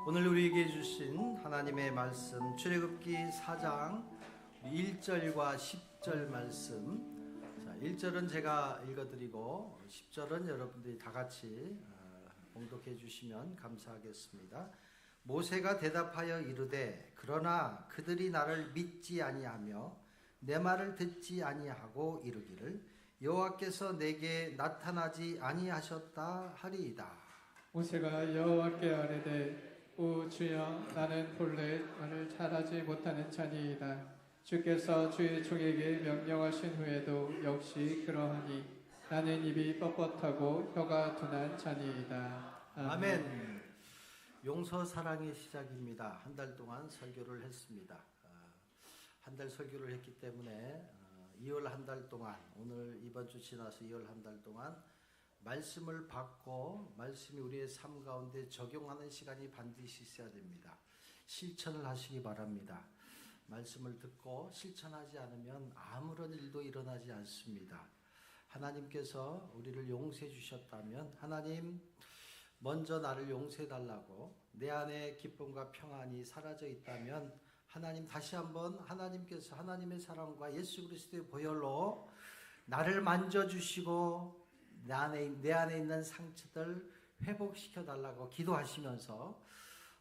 오늘 우리에게 주신 하나님의 말씀 출애굽기 4장 1절과 10절 말씀. 자, 1절은 제가 읽어드리고 10절은 여러분들이 다 같이 봉독해 주시면 감사하겠습니다. 모세가 대답하여 이르되 그러나 그들이 나를 믿지 아니하며 내 말을 듣지 아니하고 이르기를 여호와께서 내게 나타나지 아니하셨다 하리이다. 모세가 여호와께 아뢰되 오 주여, 나는 본래 말을 잘하지 못하는 자니이다. 주께서 주의 종에게 명령하신 후에도 역시 그러하니 나는 입이 뻣뻣하고 혀가 둔한 자니이다. 아멘. 용서 사랑의 시작입니다. 한 달 동안 설교를 했습니다. 한 달 설교를 했기 때문에 2월 한 달 동안, 오늘 이번 주 지나서 2월 한 달 동안 말씀을 받고 말씀이 우리의 삶 가운데 적용하는 시간이 반드시 있어야 됩니다. 실천을 하시기 바랍니다. 말씀을 듣고 실천하지 않으면 아무런 일도 일어나지 않습니다. 하나님께서 우리를 용서해 주셨다면 하나님 먼저 나를 용서해 달라고, 내 안에 기쁨과 평안이 사라져 있다면 하나님 다시 한번 하나님께서 하나님의 사랑과 예수 그리스도의 보혈로 나를 만져주시고 내 안에 있는 상처들 회복시켜 달라고 기도하시면서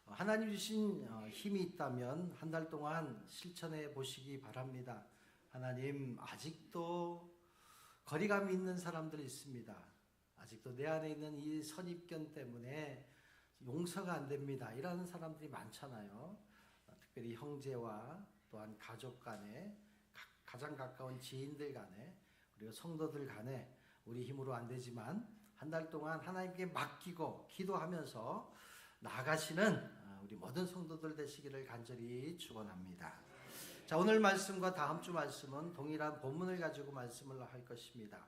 하나님 주신 힘이 있다면 한 달 동안 실천해 보시기 바랍니다. 하나님, 아직도 거리감이 있는 사람들이 있습니다. 아직도 내 안에 있는 이 선입견 때문에 용서가 안 됩니다. 이라는 사람들이 많잖아요. 특별히 형제와 또한 가족 간에, 가장 가까운 지인들 간에, 그리고 성도들 간에 우리 힘으로 안 되지만 한 달 동안 하나님께 맡기고 기도하면서 나아가시는 우리 모든 성도들 되시기를 간절히 축원합니다. 자, 오늘 말씀과 다음 주 말씀은 동일한 본문을 가지고 말씀을 할 것입니다.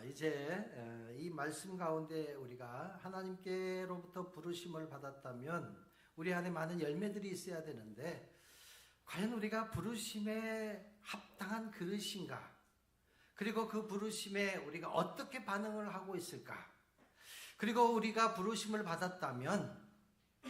이제 이 말씀 가운데 우리가 하나님께로부터 부르심을 받았다면 우리 안에 많은 열매들이 있어야 되는데, 과연 우리가 부르심에 합당한 그릇인가? 그리고 그 부르심에 우리가 어떻게 반응을 하고 있을까? 그리고 우리가 부르심을 받았다면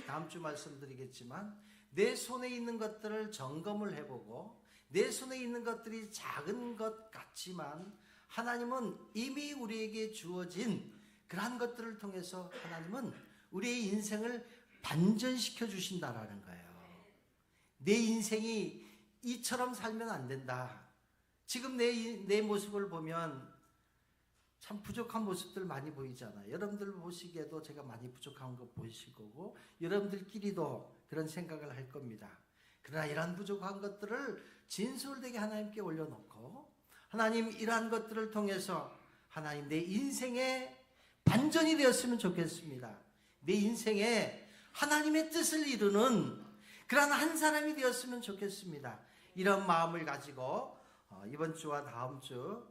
다음 주 말씀드리겠지만 내 손에 있는 것들을 점검을 해보고, 내 손에 있는 것들이 작은 것 같지만 하나님은 이미 우리에게 주어진 그러한 것들을 통해서 하나님은 우리의 인생을 반전시켜 주신다라는 거예요. 내 인생이 이처럼 살면 안 된다. 지금 내 모습을 보면 참 부족한 모습들 많이 보이잖아요. 여러분들 보시기에도 제가 많이 부족한 거 보이실 거고 여러분들끼리도 그런 생각을 할 겁니다. 그러나 이러한 부족한 것들을 진솔되게 하나님께 올려놓고, 하나님 이러한 것들을 통해서 하나님 내 인생의 반전이 되었으면 좋겠습니다. 내 인생에 하나님의 뜻을 이루는 그러한 한 사람이 되었으면 좋겠습니다. 이런 마음을 가지고 이번 주와 다음 주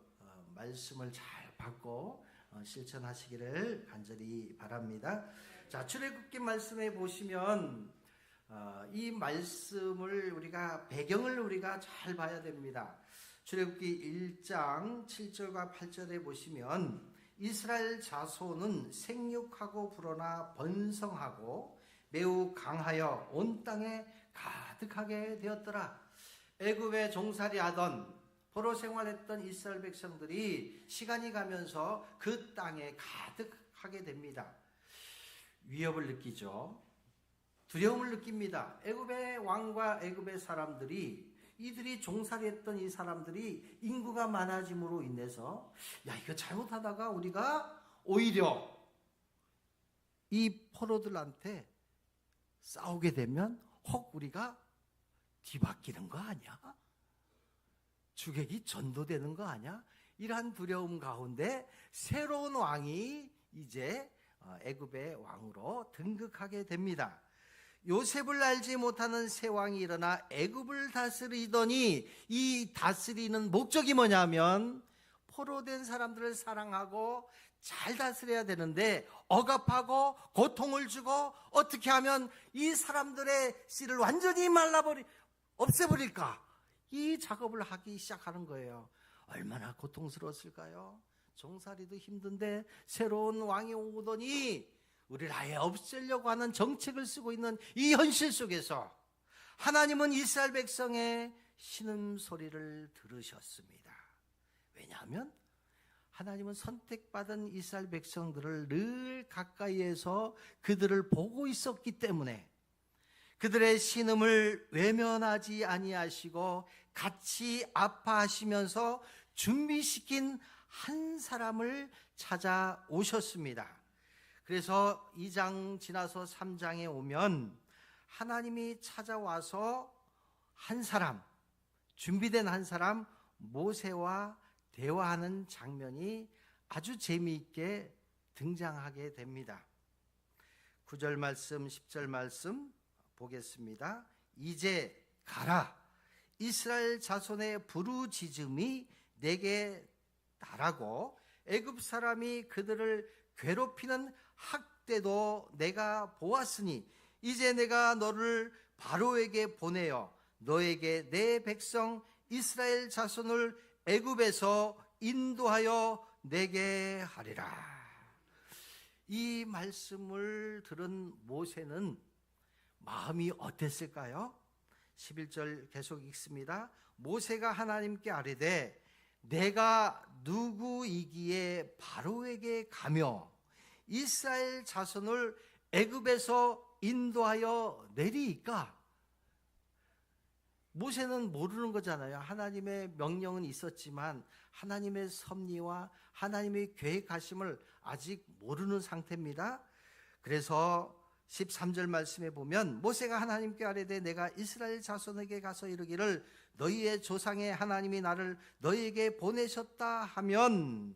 말씀을 잘 받고 실천하시기를 간절히 바랍니다. 자, 출애굽기 말씀에 보시면 이 말씀을 배경을 우리가 잘 봐야 됩니다. 출애굽기 1장 7절과 8절에 보시면 이스라엘 자손은 생육하고 불어나 번성하고 매우 강하여 온 땅에 가득하게 되었더라. 애굽에 종살이하던 포로 생활했던 이스라엘 백성들이 시간이 가면서 그 땅에 가득하게 됩니다. 위협을 느끼죠. 두려움을 느낍니다. 애굽의 왕과 애굽의 사람들이, 이들이 종살이했던 이 사람들이 인구가 많아짐으로 인해서 이거 잘못하다가 우리가 오히려 이 포로들한테 싸우게 되면 혹 우리가 뒤바뀌는 거 아니야? 주객이 전도되는 거 아니야? 이러한 두려움 가운데 새로운 왕이 이제 애굽의 왕으로 등극하게 됩니다. 요셉을 알지 못하는 새 왕이 일어나 애굽을 다스리더니, 이 다스리는 목적이 뭐냐면 포로된 사람들을 사랑하고 잘 다스려야 되는데 억압하고 고통을 주고 어떻게 하면 이 사람들의 씨를 완전히 없애버릴까? 이 작업을 하기 시작하는 거예요. 얼마나 고통스러웠을까요? 종살이도 힘든데 새로운 왕이 오더니 우리를 아예 없애려고 하는 정책을 쓰고 있는 이 현실 속에서 하나님은 이스라엘 백성의 신음소리를 들으셨습니다. 왜냐하면 하나님은 선택받은 이스라엘 백성들을 늘 가까이에서 그들을 보고 있었기 때문에 그들의 신음을 외면하지 아니하시고 같이 아파하시면서 준비시킨 한 사람을 찾아오셨습니다. 그래서 2장 지나서 3장에 오면 하나님이 찾아와서 한 사람, 준비된 한 사람 모세와 대화하는 장면이 아주 재미있게 등장하게 됩니다. 9절 말씀, 10절 말씀 보겠습니다. 이제 가라. 이스라엘 자손의 부르짖음이 내게 달하고 애굽 사람이 그들을 괴롭히는 학대도 내가 보았으니 이제 내가 너를 바로에게 보내어 너에게 내 백성 이스라엘 자손을 애굽에서 인도하여 내게 하리라. 이 말씀을 들은 모세는 마음이 어땠을까요? 11절 계속 읽습니다. 모세가 하나님께 아뢰되 내가 누구이기에 바로에게 가며 이스라엘 자손을 애굽에서 인도하여 내리이까? 모세는 모르는 거잖아요. 하나님의 명령은 있었지만 하나님의 섭리와 하나님의 계획하심을 아직 모르는 상태입니다. 그래서 13절 말씀에 보면 모세가 하나님께 아뢰되 내가 이스라엘 자손에게 가서 이르기를 너희의 조상의 하나님이 나를 너희에게 보내셨다 하면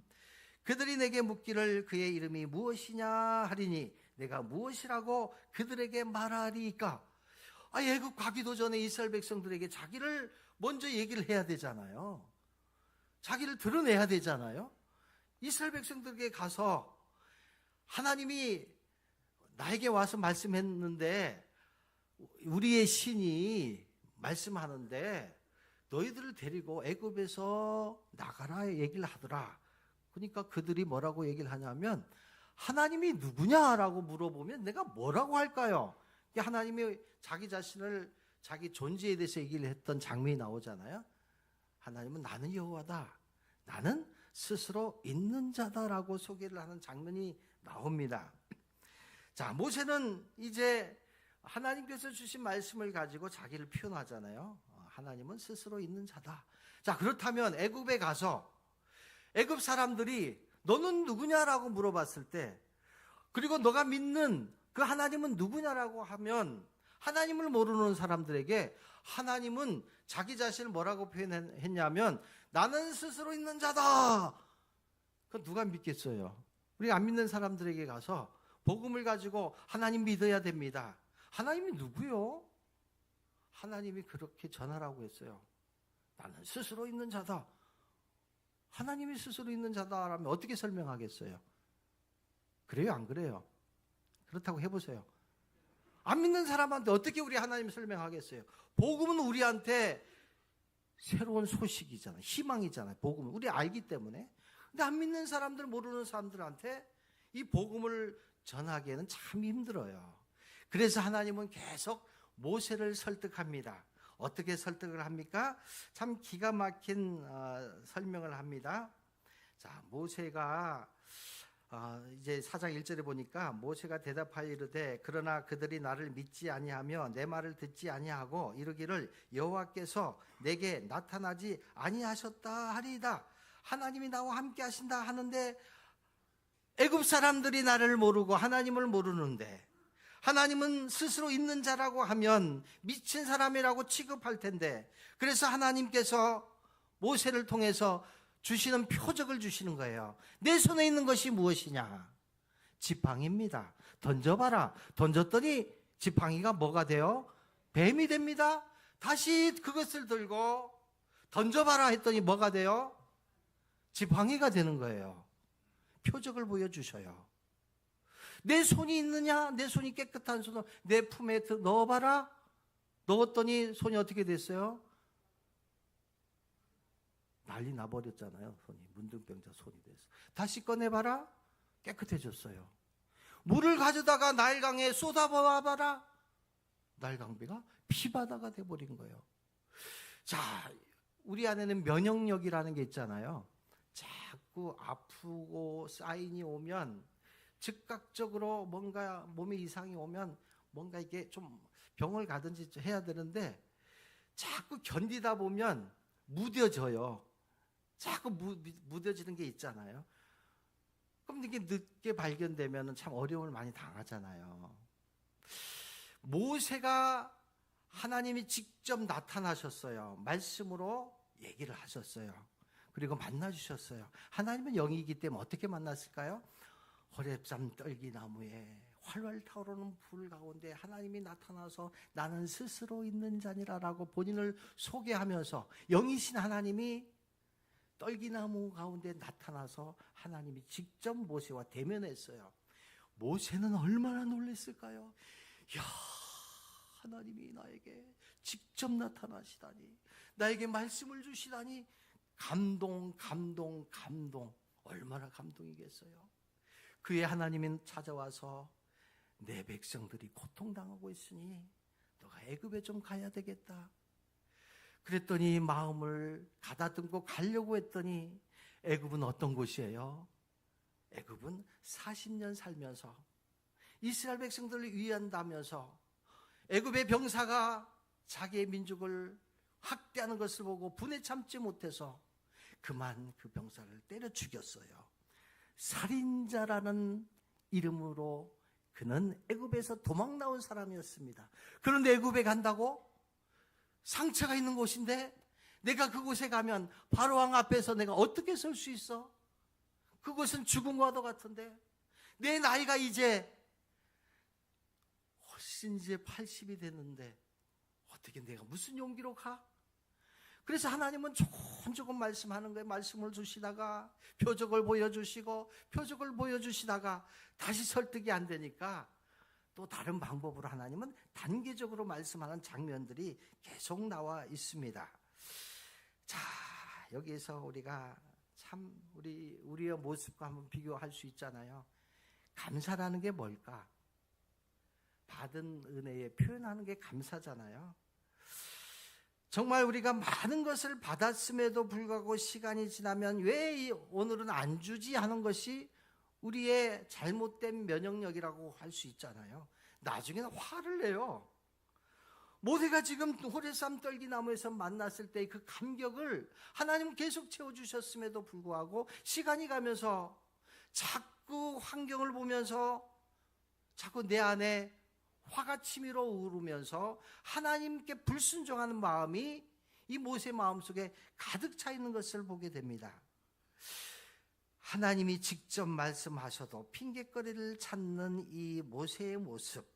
그들이 내게 묻기를 그의 이름이 무엇이냐 하리니 내가 무엇이라고 그들에게 말하리이까? 애굽 가기도 전에 이스라엘 백성들에게 자기를 먼저 얘기를 해야 되잖아요. 자기를 드러내야 되잖아요. 이스라엘 백성들에게 가서 하나님이 나에게 와서 말씀했는데 우리의 신이 말씀하는데 너희들을 데리고 애굽에서 나가라 얘기를 하더라. 그러니까 그들이 뭐라고 얘기를 하냐면 하나님이 누구냐라고 물어보면 내가 뭐라고 할까요? 하나님이 자기 자신을 자기 존재에 대해서 얘기를 했던 장면이 나오잖아요. 하나님은 나는 여호와다. 나는 스스로 있는 자다라고 소개를 하는 장면이 나옵니다. 자, 모세는 이제 하나님께서 주신 말씀을 가지고 자기를 표현하잖아요. 하나님은 스스로 있는 자다. 자, 그렇다면 애굽에 가서 애굽 사람들이 너는 누구냐라고 물어봤을 때 그리고 너가 믿는 그 하나님은 누구냐라고 하면 하나님을 모르는 사람들에게 하나님은 자기 자신을 뭐라고 표현했냐면 나는 스스로 있는 자다. 그건 누가 믿겠어요? 우리 안 믿는 사람들에게 가서 복음을 가지고 하나님 믿어야 됩니다. 하나님이 누구요? 하나님이 그렇게 전하라고 했어요. 나는 스스로 있는 자다. 하나님이 스스로 있는 자다라면 어떻게 설명하겠어요? 그래요, 안 그래요? 그렇다고 해보세요. 안 믿는 사람한테 어떻게 우리 하나님 설명하겠어요? 복음은 우리한테 새로운 소식이잖아요. 희망이잖아요. 복음은 우리 알기 때문에. 근데 안 믿는 사람들, 모르는 사람들한테 이 복음을 전하기에는 참 힘들어요. 그래서 하나님은 계속 모세를 설득합니다. 어떻게 설득을 합니까? 참 기가 막힌 설명을 합니다. 자, 모세가 이제 4장 1절에 보니까 모세가 대답하여 이르되 그러나 그들이 나를 믿지 아니하며 내 말을 듣지 아니하고 이르기를 여호와께서 내게 나타나지 아니하셨다 하리이다. 하나님이 나와 함께 하신다 하는데 애굽 사람들이 나를 모르고 하나님을 모르는데 하나님은 스스로 있는 자라고 하면 미친 사람이라고 취급할 텐데 그래서 하나님께서 모세를 통해서 주시는 표적을 주시는 거예요. 내 손에 있는 것이 무엇이냐? 지팡이입니다. 던져봐라. 던졌더니 지팡이가 뭐가 돼요? 뱀이 됩니다. 다시 그것을 들고 던져봐라 했더니 뭐가 돼요? 지팡이가 되는 거예요. 표적을 보여주셔요. 내 손이 있느냐? 내 손이 깨끗한 손을 내 품에 넣어봐라. 넣었더니 손이 어떻게 됐어요? 난리 나버렸잖아요. 손이 문둥병자 손이 됐어. 다시 꺼내봐라. 깨끗해졌어요. 물을 가져다가 나일강에 쏟아봐봐라. 나일강비가 피바다가 돼버린 거예요. 자, 우리 안에는 면역력이라는 게 있잖아요. 자꾸 아프고 사인이 오면 즉각적으로 뭔가 몸에 이상이 오면 뭔가 이게 좀 병을 가든지 해야 되는데 자꾸 견디다 보면 무뎌져요. 자꾸 무뎌지는 게 있잖아요. 그럼 이게 늦게 발견되면 참 어려움을 많이 당하잖아요. 모세가 하나님이 직접 나타나셨어요. 말씀으로 얘기를 하셨어요. 그리고 만나주셨어요. 하나님은 영이기 때문에 어떻게 만났을까요? 호렙산 떨기나무에 활활 타오르는 불 가운데 하나님이 나타나서 나는 스스로 있는 자니라라고 본인을 소개하면서 영이신 하나님이 떨기나무 가운데 나타나서 하나님이 직접 모세와 대면했어요. 모세는 얼마나 놀랐을까요? 야, 하나님이 나에게 직접 나타나시다니, 나에게 말씀을 주시다니, 감동. 얼마나 감동이겠어요. 그의 하나님은 찾아와서 내 백성들이 고통당하고 있으니 너가 애굽에 좀 가야 되겠다. 그랬더니 마음을 가다듬고 가려고 했더니 애굽은 어떤 곳이에요? 애굽은 40년 살면서 이스라엘 백성들을 위한다면서 애굽의 병사가 자기의 민족을 학대하는 것을 보고 분에 참지 못해서 그만 그 병사를 때려 죽였어요. 살인자라는 이름으로 그는 애굽에서 도망 나온 사람이었습니다. 그런데 애굽에 간다고? 상처가 있는 곳인데 내가 그곳에 가면 바로왕 앞에서 내가 어떻게 설 수 있어? 그곳은 죽음과도 같은데 내 나이가 이제 훨씬 이제 80이 됐는데 어떻게 내가 무슨 용기로 가? 그래서 하나님은 조금 말씀하는 거예요. 말씀을 주시다가 표적을 보여주시다가 다시 설득이 안 되니까 또 다른 방법으로 하나님은 단계적으로 말씀하는 장면들이 계속 나와 있습니다. 자, 여기에서 우리가 참 우리의 모습과 한번 비교할 수 있잖아요. 감사라는 게 뭘까? 받은 은혜에 표현하는 게 감사잖아요. 정말 우리가 많은 것을 받았음에도 불구하고 시간이 지나면 왜 오늘은 안 주지 하는 것이 우리의 잘못된 면역력이라고 할 수 있잖아요. 나중에는 화를 내요. 모세가 지금 호레삼 떨기나무에서 만났을 때 그 감격을 하나님은 계속 채워주셨음에도 불구하고 시간이 가면서 자꾸 환경을 보면서 자꾸 내 안에 화가 치밀어 오르면서 하나님께 불순종하는 마음이 이 모세 마음속에 가득 차 있는 것을 보게 됩니다. 하나님이 직접 말씀하셔도 핑계거리를 찾는 이 모세의 모습,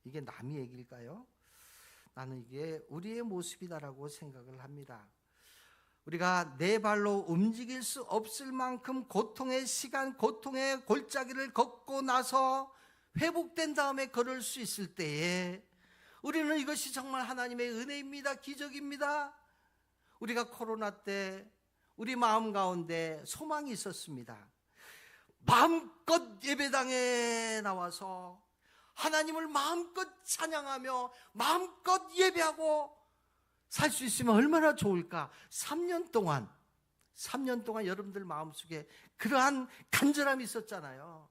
이게 남의 얘기일까요? 나는 이게 우리의 모습이다라고 생각을 합니다. 우리가 내 발로 움직일 수 없을 만큼 고통의 시간, 고통의 골짜기를 걷고 나서 회복된 다음에 걸을 수 있을 때에 우리는 이것이 정말 하나님의 은혜입니다. 기적입니다. 우리가 코로나 때 우리 마음 가운데 소망이 있었습니다. 마음껏 예배당에 나와서 하나님을 마음껏 찬양하며 마음껏 예배하고 살 수 있으면 얼마나 좋을까. 3년 동안 여러분들 마음속에 그러한 간절함이 있었잖아요.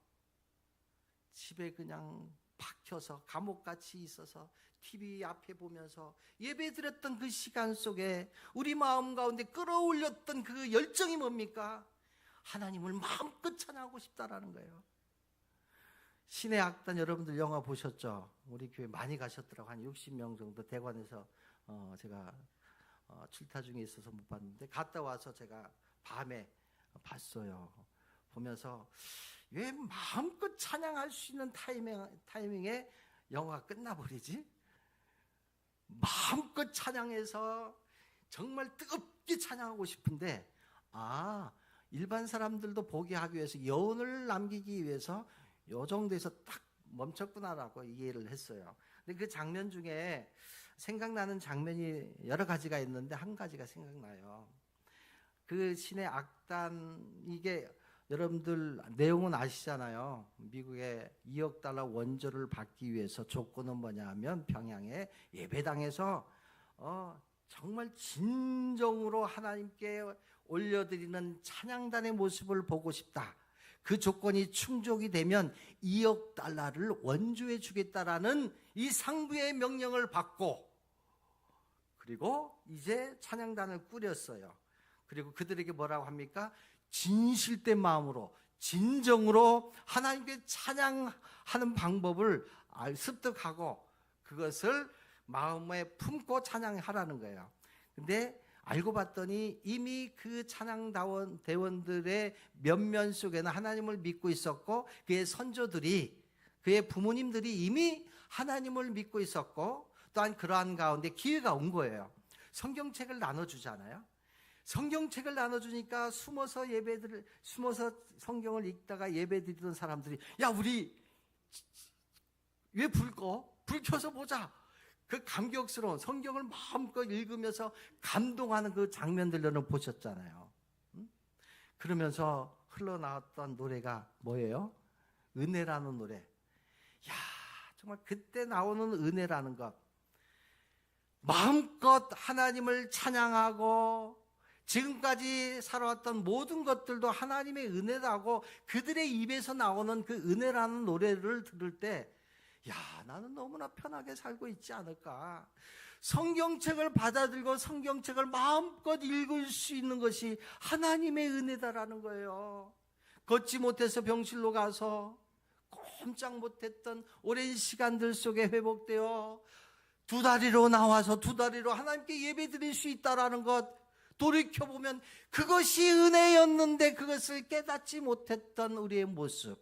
집에 그냥 박혀서 감옥같이 있어서 TV 앞에 보면서 예배 드렸던 그 시간 속에 우리 마음 가운데 끌어올렸던 그 열정이 뭡니까? 하나님을 마음껏 찬양하고 싶다라는 거예요. 신의 악단 여러분들 영화 보셨죠? 우리 교회 많이 가셨더라고. 한 60명 정도 대관에서 제가 출타 중에 있어서 못 봤는데 갔다 와서 제가 밤에 봤어요. 보면서 왜 마음껏 찬양할 수 있는 타이밍에 영화가 끝나버리지? 마음껏 찬양해서 정말 뜨겁게 찬양하고 싶은데 일반 사람들도 보게 하기 위해서 여운을 남기기 위해서 요 정도에서 딱 멈췄구나라고 이해를 했어요. 근데 그 장면 중에 생각나는 장면이 여러 가지가 있는데 한 가지가 생각나요. 그 신의 악단, 이게 여러분들 내용은 아시잖아요. 미국의 2억 달러 원조를 받기 위해서 조건은 뭐냐 하면 평양의 예배당에서 정말 진정으로 하나님께 올려드리는 찬양단의 모습을 보고 싶다. 그 조건이 충족이 되면 2억 달러를 원조해 주겠다라는 이 상부의 명령을 받고, 그리고 이제 찬양단을 꾸렸어요. 그리고 그들에게 뭐라고 합니까? 진실된 마음으로 진정으로 하나님께 찬양하는 방법을 습득하고 그것을 마음에 품고 찬양하라는 거예요. 근데 알고 봤더니 이미 그 찬양대원들의 면면 속에는 하나님을 믿고 있었고, 그의 선조들이, 그의 부모님들이 이미 하나님을 믿고 있었고, 또한 그러한 가운데 기회가 온 거예요. 성경책을 나눠주잖아요. 성경책을 나눠주니까 숨어서 성경을 읽다가 예배드리던 사람들이, 야, 우리 왜 불 켜서 보자. 그 감격스러운 성경을 마음껏 읽으면서 감동하는 그 장면들을 보셨잖아요. 그러면서 흘러나왔던 노래가 뭐예요? 은혜라는 노래. 야, 정말 그때 나오는 은혜라는 것, 마음껏 하나님을 찬양하고 지금까지 살아왔던 모든 것들도 하나님의 은혜라고 그들의 입에서 나오는 그 은혜라는 노래를 들을 때, 야, 나는 너무나 편하게 살고 있지 않을까. 성경책을 받아들고 성경책을 마음껏 읽을 수 있는 것이 하나님의 은혜다라는 거예요. 걷지 못해서 병실로 가서 꼼짝 못했던 오랜 시간들 속에 회복되어 두 다리로 나와서 두 다리로 하나님께 예배드릴 수 있다라는 것, 돌이켜보면 그것이 은혜였는데 그것을 깨닫지 못했던 우리의 모습.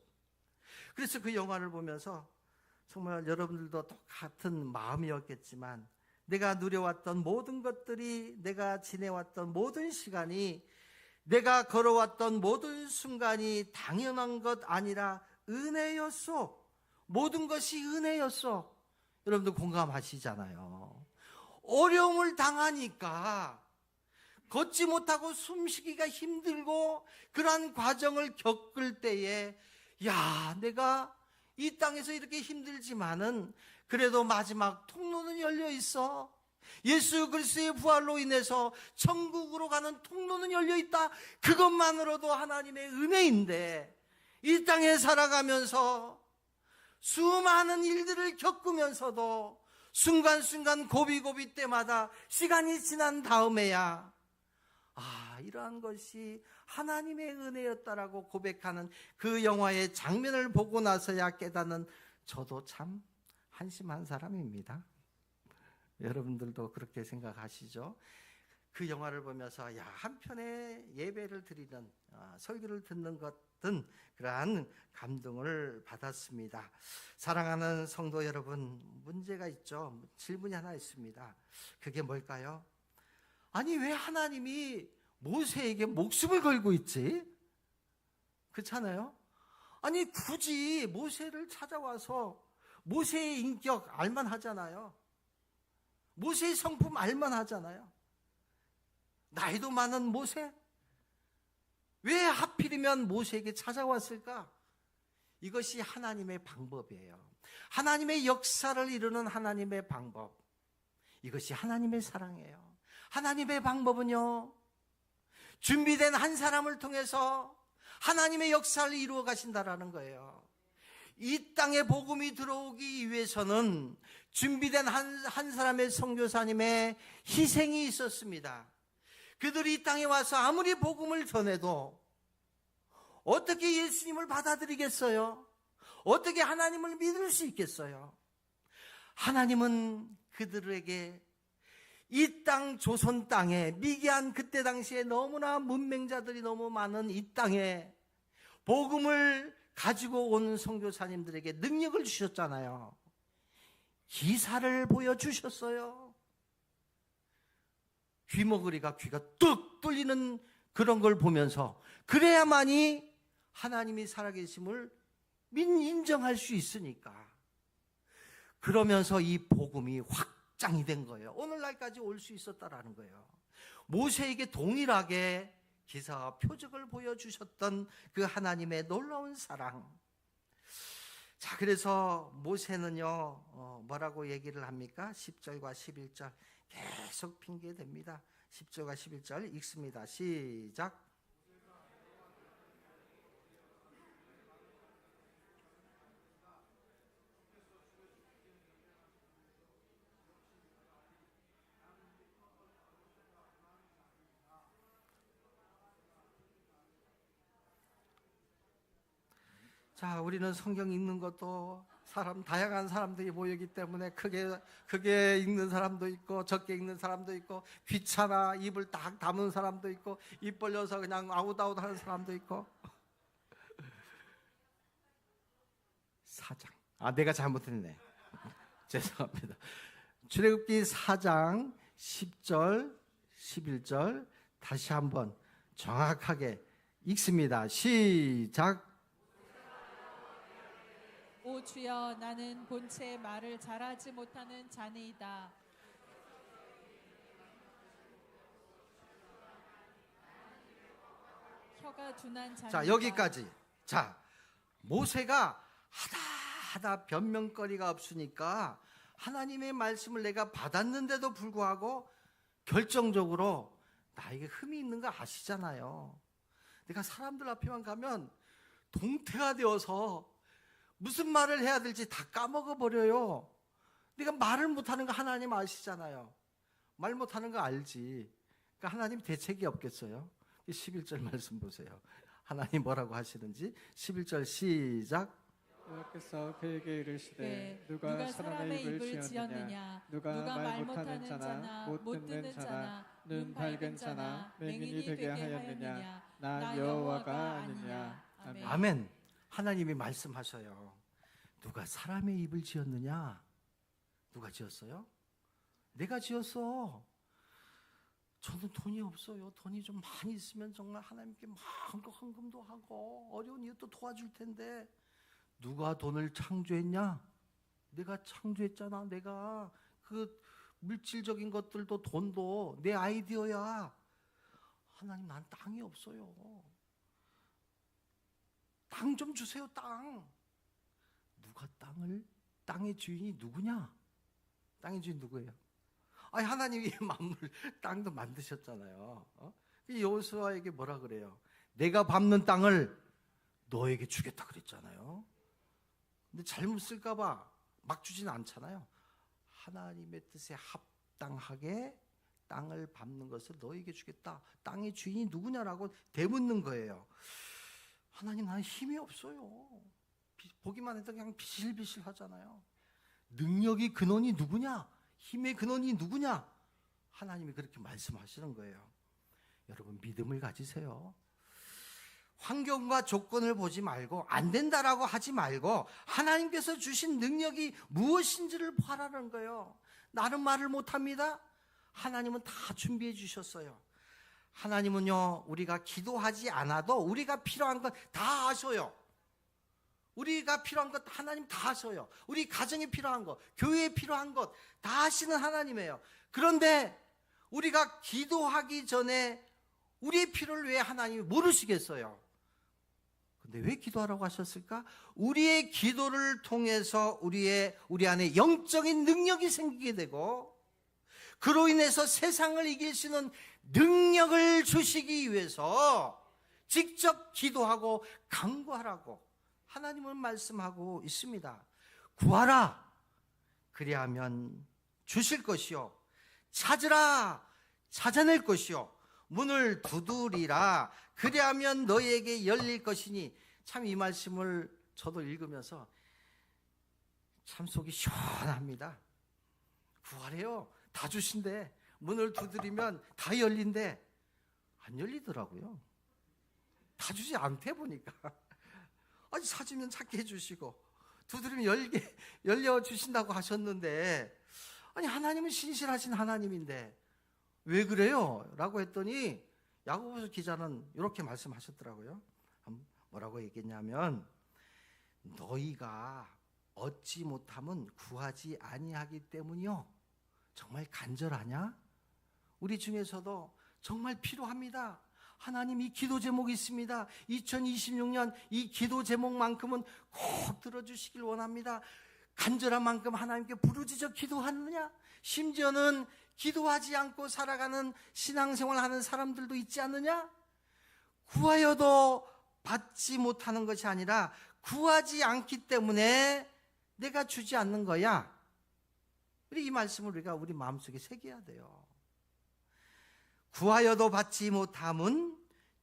그래서 그 영화를 보면서 정말 여러분들도 똑같은 마음이었겠지만, 내가 누려왔던 모든 것들이, 내가 지내왔던 모든 시간이, 내가 걸어왔던 모든 순간이 당연한 것 아니라 은혜였어. 모든 것이 은혜였어. 여러분들 공감하시잖아요. 어려움을 당하니까, 걷지 못하고 숨쉬기가 힘들고 그러한 과정을 겪을 때에, 야, 내가 이 땅에서 이렇게 힘들지만은 그래도 마지막 통로는 열려 있어. 예수 그리스도의 부활로 인해서 천국으로 가는 통로는 열려 있다. 그것만으로도 하나님의 은혜인데, 이 땅에 살아가면서 수많은 일들을 겪으면서도 순간순간 고비고비 때마다 시간이 지난 다음에야, 이러한 것이 하나님의 은혜였다라고 고백하는 그 영화의 장면을 보고 나서야 깨닫는 저도 참 한심한 사람입니다. 여러분들도 그렇게 생각하시죠? 그 영화를 보면서 한편의 예배를 드리는, 설교를 듣는 것은 그러한 감동을 받았습니다. 사랑하는 성도 여러분, 문제가 있죠. 질문이 하나 있습니다. 그게 뭘까요? 아니, 왜 하나님이 모세에게 목숨을 걸고 있지? 그렇잖아요? 아니, 굳이 모세를 찾아와서 모세의 인격 알만 하잖아요. 모세의 성품 알만 하잖아요. 나이도 많은 모세? 왜 하필이면 모세에게 찾아왔을까? 이것이 하나님의 방법이에요. 하나님의 역사를 이루는 하나님의 방법. 이것이 하나님의 사랑이에요. 하나님의 방법은요, 준비된 한 사람을 통해서 하나님의 역사를 이루어 가신다라는 거예요. 이 땅에 복음이 들어오기 위해서는 준비된 한 사람의 선교사님의 희생이 있었습니다. 그들이 이 땅에 와서 아무리 복음을 전해도 어떻게 예수님을 받아들이겠어요? 어떻게 하나님을 믿을 수 있겠어요? 하나님은 그들에게 이 땅, 조선 땅에, 미개한 그때 당시에 너무나 문맹자들이 너무 많은 이 땅에 복음을 가지고 온 선교사님들에게 능력을 주셨잖아요. 기사를 보여주셨어요. 귀머거리가 귀가 뚝 뚫리는 그런 걸 보면서 그래야만이 하나님이 살아계심을 인정할 수 있으니까. 그러면서 이 복음이 확장이 된 거예요. 오늘날까지 올 수 있었다라는 거예요. 모세에게 동일하게 기사와 표적을 보여주셨던 그 하나님의 놀라운 사랑. 자, 그래서 모세는요 뭐라고 얘기를 합니까? 10절과 11절 계속 핑계댑니다. 10절과 11절 읽습니다. 시작. 자, 우리는 성경 읽는 것도 다양한 사람들이 모이기 때문에 크게 읽는 사람도 있고 적게 읽는 사람도 있고 귀찮아 입을 딱 다문 사람도 있고 입 벌려서 그냥 아웃아웃 하는 사람도 있고. 4장. 내가 잘못했네. 죄송합니다. 출애굽기 4장 10절 11절 다시 한번 정확하게 읽습니다. 시작. 오 주여, 나는 본체 말을 잘하지 못하는 자니이다. 혀가 둔한 자니이다. 자, 여기까지. 자, 모세가 하다 변명거리가 없으니까 하나님의 말씀을 내가 받았는데도 불구하고 결정적으로 나에게 흠이 있는 거 아시잖아요. 내가 사람들 앞에만 가면 동태가 되어서 무슨 말을 해야 될지 다 까먹어 버려요. 내가 말을 못하는 거 하나님 아시잖아요. 말 못하는 거 알지. 그러니까 하나님 대책이 없겠어요. 11절 말씀 보세요. 하나님 뭐라고 하시는지. 11절 시작. 여호와께서 그에게 이르시되 누가 사람의 입을 지었느냐? 누가 말 못하는 자나 못 듣는 자나 눈 밝은 자나 맹인이 되게 하였느냐? 나 여호와가 아니냐? 아멘. 아멘. 하나님이 말씀하셔요. 누가 사람의 입을 지었느냐? 누가 지었어요? 내가 지었어. 저는 돈이 없어요. 돈이 좀 많이 있으면 정말 하나님께 마음껏 헌금도 하고 어려운 이웃도 도와줄 텐데 누가 돈을 창조했냐? 내가 창조했잖아. 내가 그 물질적인 것들도 돈도 내 아이디어야. 하나님, 난 땅이 없어요. 땅 좀 주세요. 땅. 누가 땅의 주인이 누구냐? 땅의 주인 누구예요? 하나님이 만물 땅도 만드셨잖아요. 여호수아에게 뭐라 그래요? 내가 밟는 땅을 너에게 주겠다 그랬잖아요. 근데 잘못 쓸까 봐 막 주진 않잖아요. 하나님의 뜻에 합당하게 땅을 밟는 것을 너에게 주겠다. 땅의 주인이 누구냐라고 되묻는 거예요. 하나님, 나는 힘이 없어요. 보기만 해도 그냥 비실비실 하잖아요. 능력의 근원이 누구냐? 힘의 근원이 누구냐? 하나님이 그렇게 말씀하시는 거예요. 여러분, 믿음을 가지세요. 환경과 조건을 보지 말고 안 된다라고 하지 말고 하나님께서 주신 능력이 무엇인지를 보라는 거예요. 나는 말을 못합니다. 하나님은 다 준비해 주셨어요. 하나님은요, 우리가 기도하지 않아도 우리가 필요한 건 다 아셔요. 우리가 필요한 것 하나님 다 아셔요. 우리 가정에 필요한 것, 교회에 필요한 것 다 아시는 하나님이에요. 그런데 우리가 기도하기 전에 우리의 필요를 왜 하나님이 모르시겠어요? 근데 왜 기도하라고 하셨을까? 우리의 기도를 통해서 우리 안에 영적인 능력이 생기게 되고 그로 인해서 세상을 이길 수 있는 능력을 주시기 위해서 직접 기도하고 간구하라고 하나님은 말씀하고 있습니다. 구하라, 그리하면 주실 것이요, 찾으라, 찾아낼 것이요, 문을 두드리라, 그리하면 너희에게 열릴 것이니. 참 이 말씀을 저도 읽으면서 참 속이 시원합니다. 구하래요. 다 주신대. 문을 두드리면 다 열린대. 안 열리더라고요. 다 주지 않대 보니까. 아니, 찾으면 찾게 해주시고 두드리면 열려 주신다고 하셨는데, 아니, 하나님은 신실하신 하나님인데 왜 그래요? 라고 했더니 야고보서 기자는 이렇게 말씀하셨더라고요. 뭐라고 얘기했냐면, 너희가 얻지 못함은 구하지 아니하기 때문이요. 정말 간절하냐? 우리 중에서도 정말 필요합니다. 하나님, 이 기도 제목이 있습니다. 2026년 이 기도 제목만큼은 꼭 들어주시길 원합니다. 간절한 만큼 하나님께 부르짖어 기도하느냐? 심지어는 기도하지 않고 살아가는 신앙생활 하는 사람들도 있지 않느냐? 구하여도 받지 못하는 것이 아니라 구하지 않기 때문에 내가 주지 않는 거야. 이 말씀을 우리가 우리 마음속에 새겨야 돼요. 구하여도 받지 못함은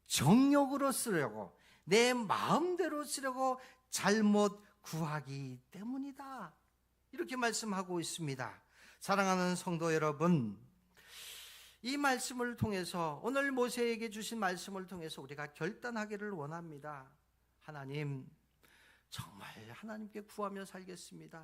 정욕으로 쓰려고, 내 마음대로 쓰려고 잘못 구하기 때문이다. 이렇게 말씀하고 있습니다. 사랑하는 성도 여러분, 이 말씀을 통해서, 오늘 모세에게 주신 말씀을 통해서 우리가 결단하기를 원합니다. 하나님, 정말 하나님께 구하며 살겠습니다.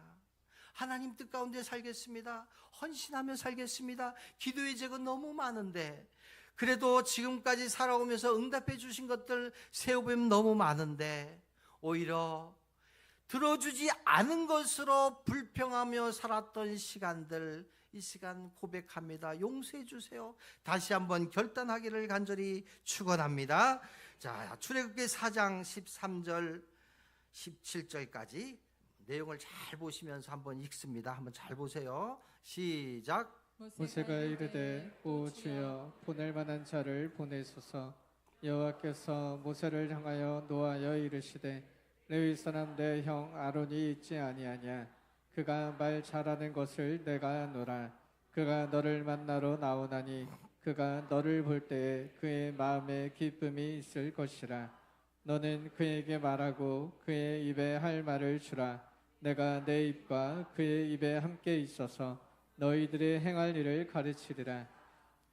하나님 뜻 가운데 살겠습니다. 헌신하며 살겠습니다. 기도의 적은 너무 많은데, 그래도 지금까지 살아오면서 응답해 주신 것들 세워보면 너무 많은데, 오히려 들어주지 않은 것으로 불평하며 살았던 시간들, 이 시간 고백합니다. 용서해 주세요. 다시 한번 결단하기를 간절히 축원합니다. 자, 출애굽기 4장 13절 17절까지 내용을 잘 보시면서 한번 읽습니다. 한번 잘 보세요. 시작. 모세가 이르되 오 주여 보낼 만한 자를 보내소서. 여호와께서 모세를 향하여 노하여 이르시되 레위 사람 내 형 아론이 있지 아니하냐. 그가 말 잘하는 것을 내가 아노라. 그가 너를 만나러 나오나니 그가 너를 볼 때에 그의 마음에 기쁨이 있을 것이라. 너는 그에게 말하고 그의 입에 할 말을 주라. 내가 내 입과 그의 입에 함께 있어서 너희들의 행할 일을 가르치리라.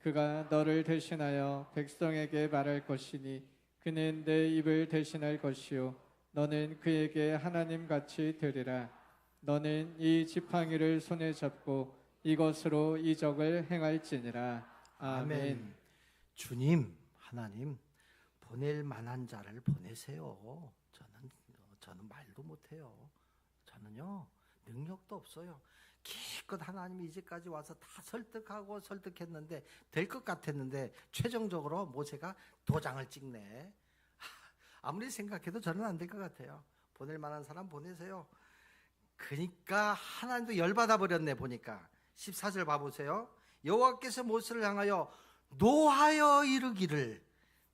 그가 너를 대신하여 백성에게 말할 것이니 그는 내 입을 대신할 것이요 너는 그에게 하나님같이 되리라. 너는 이 지팡이를 손에 잡고 이것으로 이적을 행할지니라. 아멘. 주님, 하나님, 보낼 만한 자를 보내세요. 저는 말도 못해요. 저는요, 능력도 없어요. 기껏 하나님이 이제까지 와서 다 설득했는데 될 것 같았는데 최종적으로 모세가 도장을 찍네. 아무리 생각해도 저는 안 될 것 같아요. 보낼 만한 사람 보내세요. 그러니까 하나님도 열받아 버렸네. 보니까 14절 봐보세요. 여호와께서 모세를 향하여 노하여 이르기를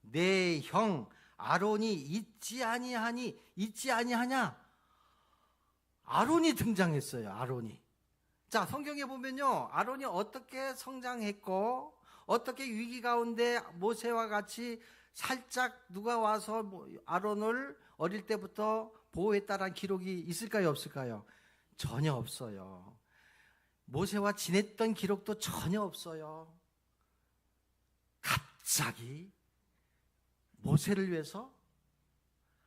내 형 아론이 있지 아니하냐. 아론이 등장했어요. 아론이. 자, 성경에 보면요, 아론이 어떻게 성장했고 어떻게 위기 가운데 모세와 같이 살짝 누가 와서 아론을 어릴 때부터 보호했다라는 기록이 있을까요, 없을까요? 전혀 없어요. 모세와 지냈던 기록도 전혀 없어요. 갑자기 모세를 위해서,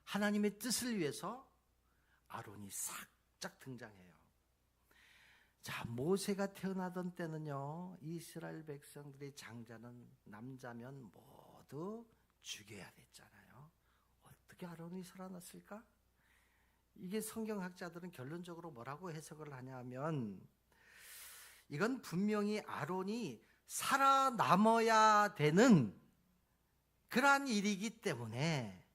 하나님의 뜻을 위해서 아론이 싹짝 등장해요. 자, 모세가 태어나던 때는요, 이스라엘 백성들의 장자는 남자면 모두 죽여야 됐잖아요. 어떻게 아론이 살아났을까? 이게 성경학자들은 결론적으로 뭐라고 해석을 하냐면, 이건 분명히 아론이 살아남아야 되는 그러한 일이기 때문에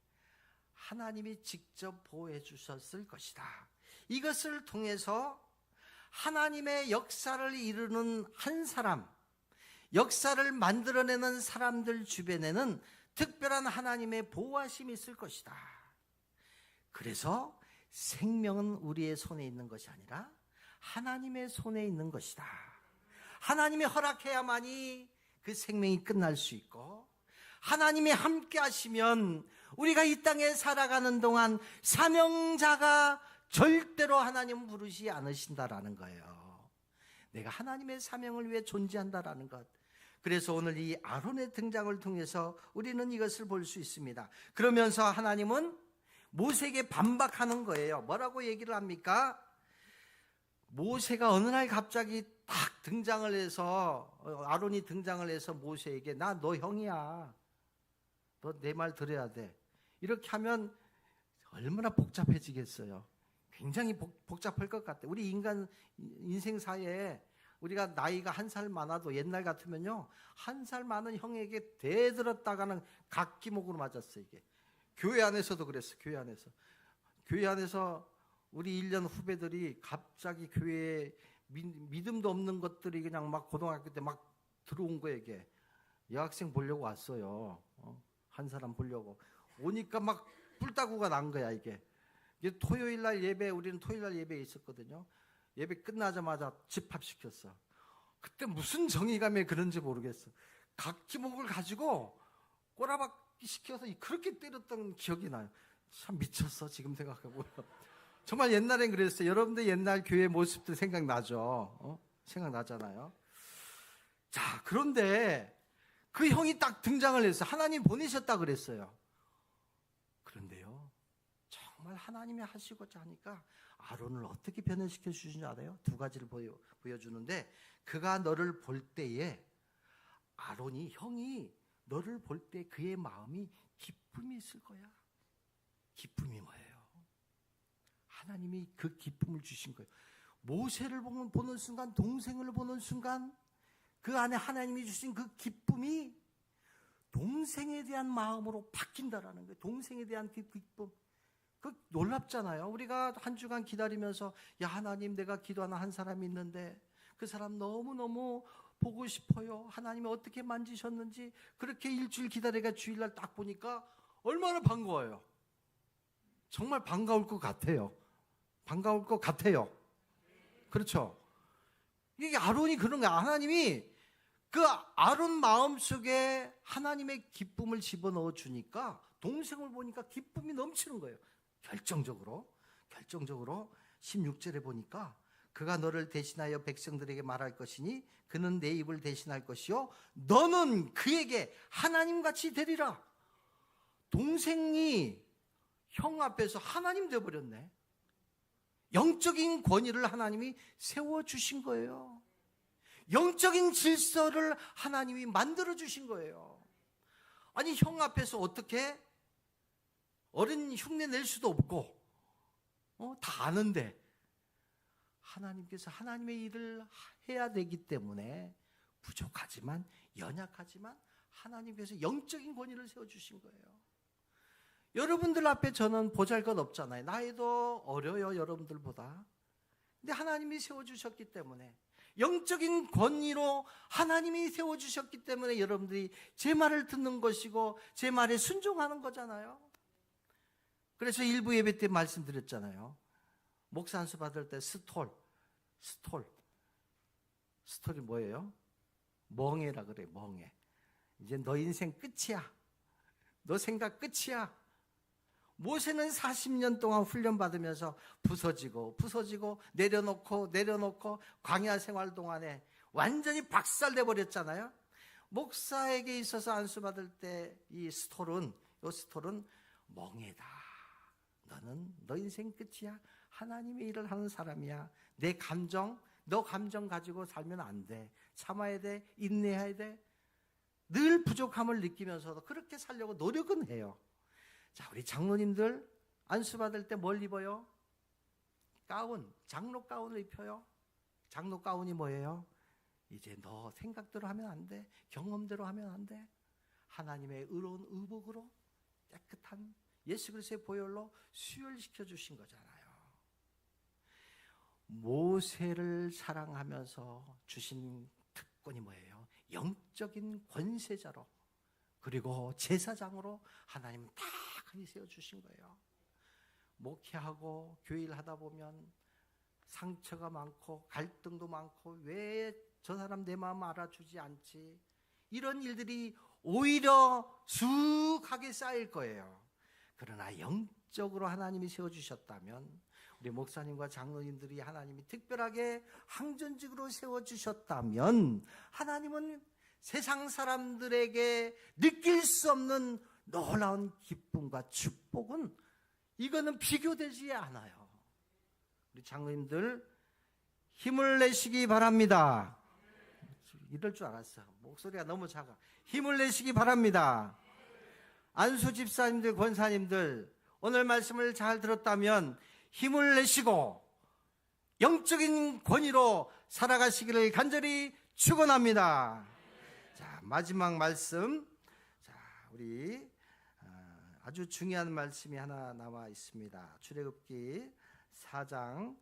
하나님이 직접 보호해 주셨을 것이다. 이것을 통해서 하나님의 역사를 이루는 한 사람, 역사를 만들어내는 사람들 주변에는 특별한 하나님의 보호하심이 있을 것이다. 그래서 생명은 우리의 손에 있는 것이 아니라 하나님의 손에 있는 것이다. 하나님이 허락해야만이 그 생명이 끝날 수 있고, 하나님이 함께 하시면 우리가 이 땅에 살아가는 동안 사명자가 절대로 하나님은 부르지 않으신다라는 거예요. 내가 하나님의 사명을 위해 존재한다라는 것. 그래서 오늘 이 아론의 등장을 통해서 우리는 이것을 볼 수 있습니다. 그러면서 하나님은 모세에게 반박하는 거예요. 뭐라고 얘기를 합니까? 모세가 어느 날 갑자기 딱 등장을 해서, 아론이 등장을 해서 모세에게 나 너 형이야, 너 내 말 들어야 돼, 이렇게 하면 얼마나 복잡해지겠어요. 굉장히 복잡할 것 같아요. 우리 인간 인생사에 우리가 나이가 한 살 많아도 옛날 같으면요, 한 살 많은 형에게 대들었다가는 각기목으로 맞았어요. 이게 교회 안에서도 그랬어. 교회 안에서 우리 1년 후배들이 갑자기 교회에 믿음도 없는 것들이 그냥 막 고등학교 때 막 들어온 거예요. 이게 여학생 보려고 왔어요. 한 사람 보려고 오니까 막 뿔따구가 난 거야. 이게 토요일 날 예배, 우리는 토요일 날 예배에 있었거든요. 예배 끝나자마자 집합시켰어. 그때 무슨 정의감에 그런지 모르겠어. 각기목을 가지고 꼬라박기 시켜서 그렇게 때렸던 기억이 나요. 참 미쳤어, 지금 생각하고. 정말 옛날엔 그랬어요. 여러분들 옛날 교회 모습들 생각나죠? 생각나잖아요. 자, 그런데 그 형이 딱 등장을 했어요. 하나님 보내셨다 그랬어요. 그런데요, 정말 하나님이 하시고자 하니까 아론을 어떻게 변화시켜 주시는지 알아요? 두 가지를 보여주는데, 그가 너를 볼 때에, 아론이, 형이 너를 볼 때 그의 마음이 기쁨이 있을 거야. 기쁨이 뭐예요? 하나님이 그 기쁨을 주신 거예요. 모세를 보는 순간, 동생을 보는 순간 그 안에 하나님이 주신 그 기쁨이 동생에 대한 마음으로 바뀐다라는 거예요. 동생에 대한 그 기쁨. 그 놀랍잖아요. 우리가 한 주간 기다리면서, 야, 하나님, 내가 기도하는 한 사람이 있는데 그 사람 너무너무 보고 싶어요. 하나님이 어떻게 만지셨는지. 그렇게 일주일 기다리다가 주일날 딱 보니까 얼마나 반가워요. 정말 반가울 것 같아요. 반가울 것 같아요. 그렇죠? 이게 아론이 그런 거야. 하나님이 그 아론 마음속에 하나님의 기쁨을 집어넣어 주니까 동생을 보니까 기쁨이 넘치는 거예요. 결정적으로 16절에 보니까, 그가 너를 대신하여 백성들에게 말할 것이니 그는 내 입을 대신할 것이요 너는 그에게 하나님같이 되리라. 동생이 형 앞에서 하나님 되어버렸네. 영적인 권위를 하나님이 세워주신 거예요. 영적인 질서를 하나님이 만들어주신 거예요. 아니, 형 앞에서 어떻게 어른 흉내 낼 수도 없고 다 아는데 하나님께서 하나님의 일을 해야 되기 때문에 부족하지만, 연약하지만 하나님께서 영적인 권위를 세워주신 거예요. 여러분들 앞에 저는 보잘것 없잖아요. 나이도 어려요, 여러분들보다. 근데 하나님이 세워주셨기 때문에, 영적인 권위로 하나님이 세워주셨기 때문에 여러분들이 제 말을 듣는 것이고 제 말에 순종하는 거잖아요. 그래서 일부 예배 때 말씀드렸잖아요. 목사 안수 받을 때 스톨이 뭐예요? 멍해라 그래. 멍해. 이제 너 인생 끝이야. 너 생각 끝이야. 모세는 40년 동안 훈련받으면서 부서지고 내려놓고 광야 생활 동안에 완전히 박살내 버렸잖아요. 목사에게 있어서 안수받을 때 이 스톨은 멍해다. 너는 너 인생 끝이야. 하나님의 일을 하는 사람이야. 너 감정 가지고 살면 안 돼. 참아야 돼. 인내해야 돼. 늘 부족함을 느끼면서도 그렇게 살려고 노력은 해요. 자, 우리 장로님들 안수받을 때 뭘 입어요? 장로 가운을 입혀요. 장로 가운이 뭐예요? 이제 너 생각대로 하면 안 돼. 경험대로 하면 안 돼. 하나님의 의로운 의복으로 깨끗한 예수 그리스도의 보혈로 수혈시켜 주신 거잖아요. 모세를 사랑하면서 주신 특권이 뭐예요? 영적인 권세자로, 그리고 제사장으로 하나님은 다 세워주신 거예요. 목회하고 교회를 하다 보면 상처가 많고 갈등도 많고, 왜 저 사람 내 마음 알아주지 않지? 이런 일들이 오히려 수하게 쌓일 거예요. 그러나 영적으로 하나님이 세워주셨다면, 우리 목사님과 장로님들이 하나님이 특별하게 항전직으로 세워주셨다면, 하나님은 세상 사람들에게 느낄 수 없는 놀라운 기쁨과 축복은, 이거는 비교되지 않아요. 우리 장로님들 힘을 내시기 바랍니다. 이럴 줄 알았어. 목소리가 너무 작아. 힘을 내시기 바랍니다. 안수 집사님들, 권사님들, 오늘 말씀을 잘 들었다면 힘을 내시고 영적인 권위로 살아가시기를 간절히 축원합니다. 자, 마지막 말씀. 자, 우리 아주 중요한 말씀이 하나 나와 있습니다. 출애굽기 4장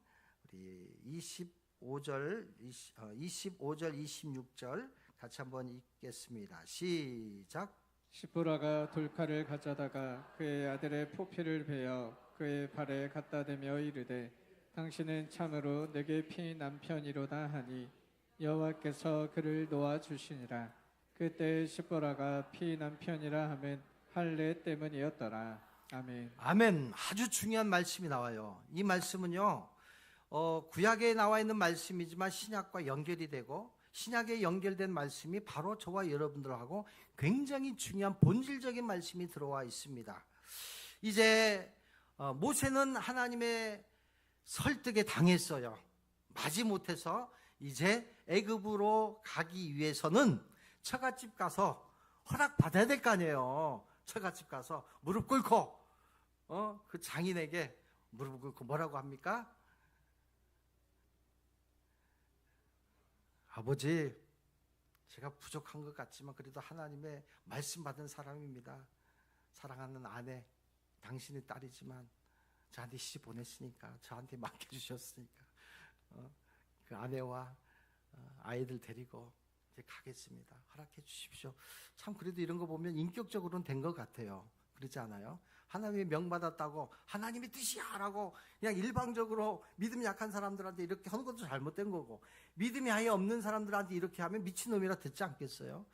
우리 25절 26절 같이 한번 읽겠습니다. 시작. 시보라가 돌칼을 가져다가 그의 아들의 포피를 베어 그의 발에 갖다 대며 이르되 당신은 참으로 내게 피 남편이로다 하니 여호와께서 그를 놓아 주시니라. 그때 시보라가 피 남편이라 하면 할례 때문이었더라. 아멘. 아멘. 아주 중요한 말씀이 나와요. 이 말씀은요, 구약에 나와 있는 말씀이지만 신약과 연결이 되고 신약에 연결된 말씀이 바로 저와 여러분들하고 굉장히 중요한 본질적인 말씀이 들어와 있습니다. 이제 모세는 하나님의 설득에 당했어요. 마지못해서 이제 애굽으로 가기 위해서는 처갓집 가서 허락 받아야 될 거 아니에요. 처갓집 가서 무릎 꿇고 그 장인에게 무릎 꿇고 뭐라고 합니까? 아버지, 제가 부족한 것 같지만 그래도 하나님의 말씀 받은 사람입니다. 사랑하는 아내, 당신의 딸이지만 저한테 시집 보냈으니까, 저한테 맡겨주셨으니까 그 아내와 아이들 데리고 이제 가겠습니다. 허락해 주십시오. 참 그래도 이런 거 보면 인격적으로는 된 것 같아요. 그렇지 않아요? 하나님의 명받았다고 하나님의 뜻이야 라고 그냥 일방적으로 믿음이 약한 사람들한테 이렇게 하는 것도 잘못된 거고, 믿음이 아예 없는 사람들한테 이렇게 하면 미친놈이라 듣지 않겠어요?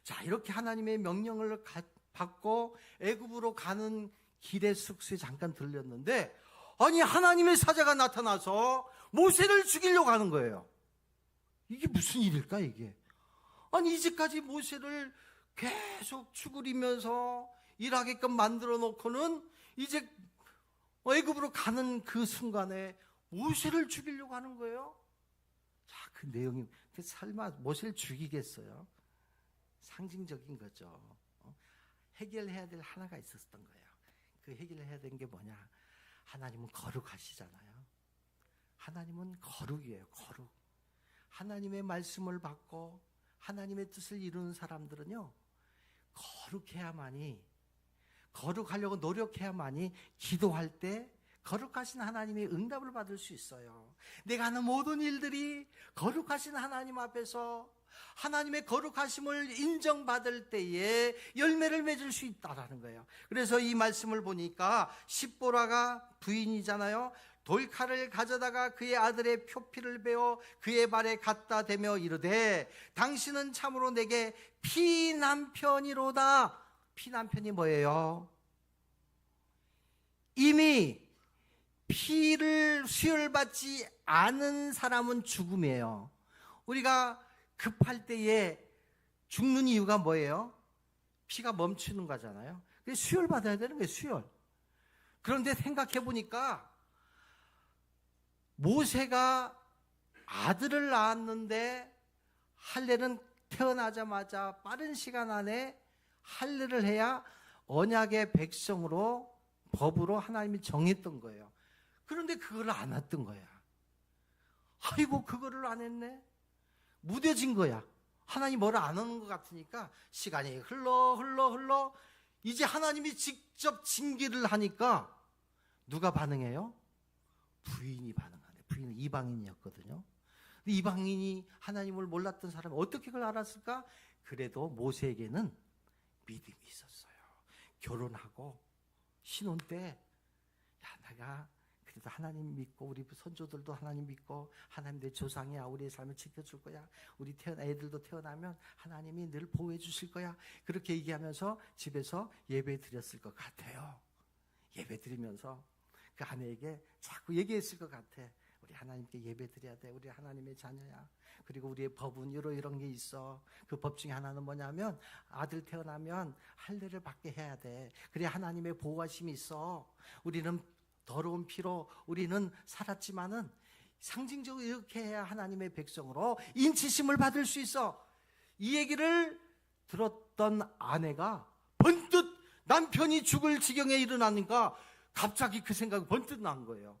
자, 이렇게 하나님의 명령을 받고 애굽으로 가는 길의 숙소에 잠깐 들렸는데, 아니 하나님의 사자가 나타나서 모세를 죽이려고 하는 거예요. 이게 무슨 일일까 이게? 아니 이제까지 모세를 계속 죽이면서 일하게끔 만들어 놓고는 이제 애굽으로 가는 그 순간에 모세를 죽이려고 하는 거예요. 자, 그 내용이 설마 모세를 죽이겠어요? 상징적인 거죠. 해결해야 될 하나가 있었던 거예요. 그 해결해야 되는 게 뭐냐? 하나님은 거룩하시잖아요. 하나님은 거룩이에요. 거룩. 하나님의 말씀을 받고 하나님의 뜻을 이루는 사람들은요, 거룩하려고 노력해야만이 기도할 때 거룩하신 하나님의 응답을 받을 수 있어요. 내가 하는 모든 일들이 거룩하신 하나님 앞에서 하나님의 거룩하심을 인정받을 때에 열매를 맺을 수 있다라는 거예요. 그래서 이 말씀을 보니까 십보라가 부인이잖아요. 돌칼을 가져다가 그의 아들의 표피를 베어 그의 발에 갖다 대며 이르되 당신은 참으로 내게 피남편이로다. 피남편이 뭐예요? 이미 피를 수혈받지 않은 사람은 죽음이에요. 우리가 급할 때에 죽는 이유가 뭐예요? 피가 멈추는 거잖아요. 수혈받아야 되는 거예요. 수혈. 그런데 생각해 보니까 모세가 아들을 낳았는데 할례는 태어나자마자 빠른 시간 안에 할례를 해야 언약의 백성으로 법으로 하나님이 정했던 거예요. 그런데 그걸 안 했던 거야. 아이고 그거를 안 했네. 무뎌진 거야. 하나님 뭐라 안 하는 것 같으니까 시간이 흘러 이제 하나님이 직접 징계를 하니까 누가 반응해요? 부인이 반응하네. 부인은 이방인이었거든요. 근데 이방인이 하나님을 몰랐던 사람이 어떻게 그걸 알았을까? 그래도 모세에게는 믿음이 있었어요. 결혼하고 신혼 때 내가 그래도 하나님 믿고 우리 선조들도 하나님 믿고 하나님 내 조상이야. 우리의 삶을 지켜줄 거야. 우리 애들도 태어나면 하나님이 늘 보호해 주실 거야. 그렇게 얘기하면서 집에서 예배 드렸을 것 같아요. 예배 드리면서 그 아내에게 자꾸 얘기했을 것 같아. 우리 하나님께 예배 드려야 돼. 우리 하나님의 자녀야. 그리고 우리의 법은 이런 게 있어. 그 법 중에 하나는 뭐냐면 아들 태어나면 할례를 받게 해야 돼. 그래야 하나님의 보호하심이 있어. 우리는 더러운 피로 우리는 살았지만은 상징적으로 이렇게 해야 하나님의 백성으로 인치심을 받을 수 있어. 이 얘기를 들었던 아내가 번뜩 남편이 죽을 지경에 일어나니까 갑자기 그 생각이 번뜩 난 거예요.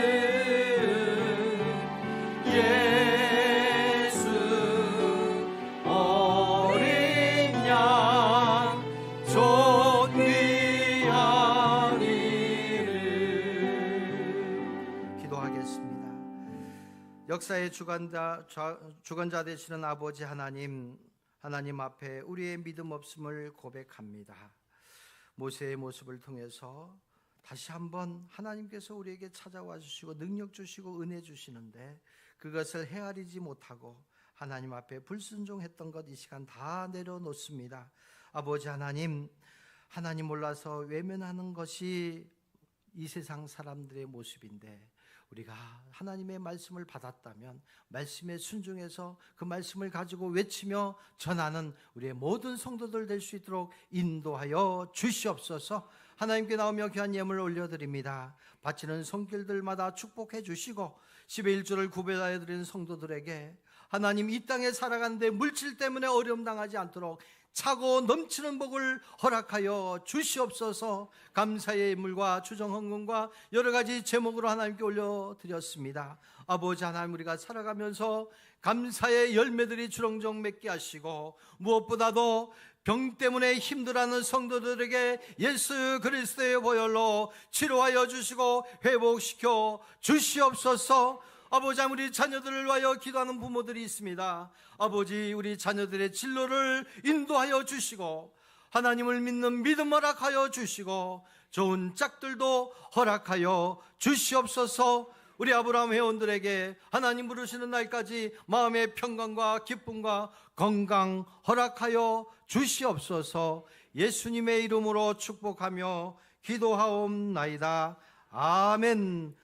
역사의 주관자 되시는 아버지 하나님 앞에 우리의 믿음 없음을 고백합니다. 모세의 모습을 통해서 다시 한번 하나님께서 우리에게 찾아와 주시고 능력 주시고 은혜 주시는데 그것을 헤아리지 못하고 하나님 앞에 불순종했던 것 이 시간 다 내려놓습니다. 아버지 하나님 몰라서 외면하는 것이 이 세상 사람들의 모습인데 우리가 하나님의 말씀을 받았다면 말씀에 순종해서 그 말씀을 가지고 외치며 전하는 우리의 모든 성도들 될 수 있도록 인도하여 주시옵소서. 하나님께 나오며 귀한 예물을 올려드립니다. 바치는 손길들마다 축복해 주시고 10의 1조를 구별하여 드리는 성도들에게 하나님 이 땅에 살아가는데 물질 때문에 어려움 당하지 않도록 차고 넘치는 복을 허락하여 주시옵소서. 감사의 예물과 추정 헌금과 여러 가지 제목으로 하나님께 올려드렸습니다. 아버지 하나님 우리가 살아가면서 감사의 열매들이 주렁주렁 맺게 하시고 무엇보다도 병 때문에 힘들어하는 성도들에게 예수 그리스도의 보혈로 치료하여 주시고 회복시켜 주시옵소서. 아버지 우리 자녀들을 위하여 기도하는 부모들이 있습니다. 아버지 우리 자녀들의 진로를 인도하여 주시고 하나님을 믿는 믿음 허락하여 주시고 좋은 짝들도 허락하여 주시옵소서. 우리 아브라함 회원들에게 하나님 부르시는 날까지 마음의 평강과 기쁨과 건강 허락하여 주시옵소서. 예수님의 이름으로 축복하며 기도하옵나이다. 아멘.